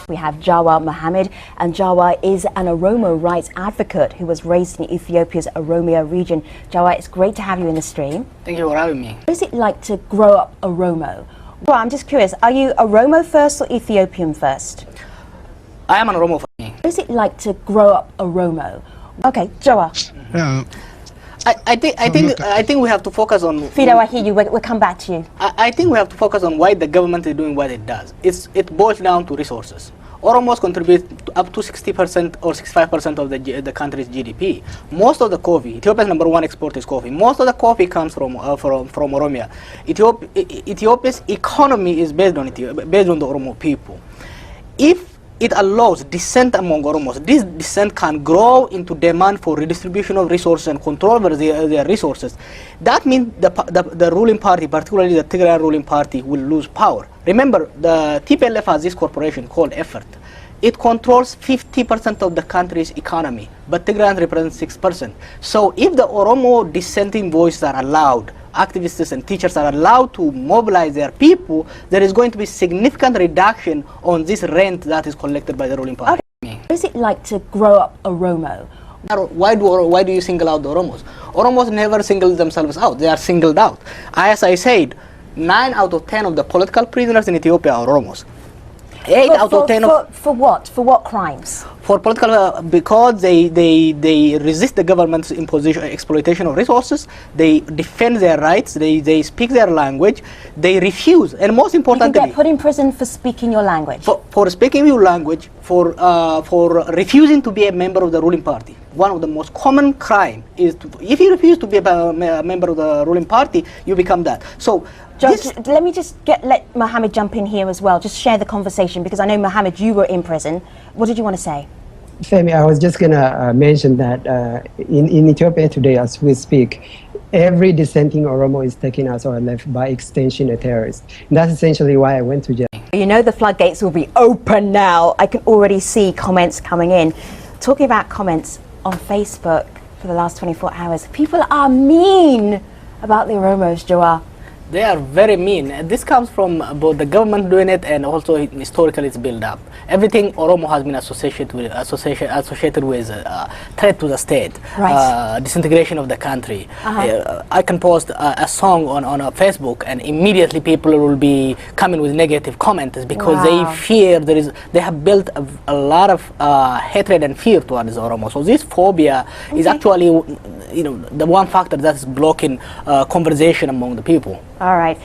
We have Jawar Mohammed, and Jawar is an Oromo rights advocate who was raised in Ethiopia's Oromo region. Jawar, it's great to have you in the stream. Thank you for having me. What is it like to grow up Oromo? Well, I'm just curious, are you Oromo first or Ethiopian first? I am an Oromo for me. What is it like to grow up Oromo? Okay, Jawar. Yeah. I think we have to focus on. Fido, I hear you. We'll come back to you. I think we have to focus on why the government is doing what it does. It boils down to resources. Oromos contribute up to 60% or 65% of the country's GDP. Most of the coffee, Ethiopia's #1 export is coffee. Most of the coffee comes from Oromia. Ethiopia's economy is based on the Oromo people. If it allows dissent among Oromos, this dissent can grow into demand for redistribution of resources and control over their resources. That means the ruling party, particularly the Tigray ruling party, will lose power. Remember, the TPLF has this corporation called Effort. It controls 50% of the country's economy, but Tigray represents 6%. So if the Oromo dissenting voices are allowed, activists and teachers are allowed to mobilize their people, there is going to be significant reduction on this rent that is collected by the ruling party. Okay. What is it like to grow up Oromo? Why do you single out the Oromos? Oromos never single themselves out. They are singled out. As I said, 9 out of 10 of the political prisoners in Ethiopia are Oromos. 8 out of 10 of... For what? For what crimes? For political, because they resist the government's exploitation of resources, they defend their rights, they speak their language, they refuse, and most importantly... You can get put in prison for speaking your language. For speaking your language, for refusing to be a member of the ruling party. One of the most common crime is, if you refuse to be a member of the ruling party, you become that. So, let me just let Mohammed jump in here as well. Just share the conversation, because I know, Mohammed, you were in prison. What did you want to say? Femi, I was just going to mention that in Ethiopia today, as we speak, every dissenting Oromo is taken as or left, by extension, a terrorist. And that's essentially why I went to jail. You know the floodgates will be open now. I can already see comments coming in. Talking about comments on Facebook for the last 24 hours, people are mean about the Oromos, Jawar. They are very mean. And this comes from both the government doing it and also historically it's built up. Everything Oromo has been associated with threat to the state, right. Disintegration of the country. I can post a song on Facebook and immediately people will be coming with negative comments because they fear they have built a lot of hatred and fear towards Oromo. So this phobia is actually the one factor that is blocking conversation among the people. All right.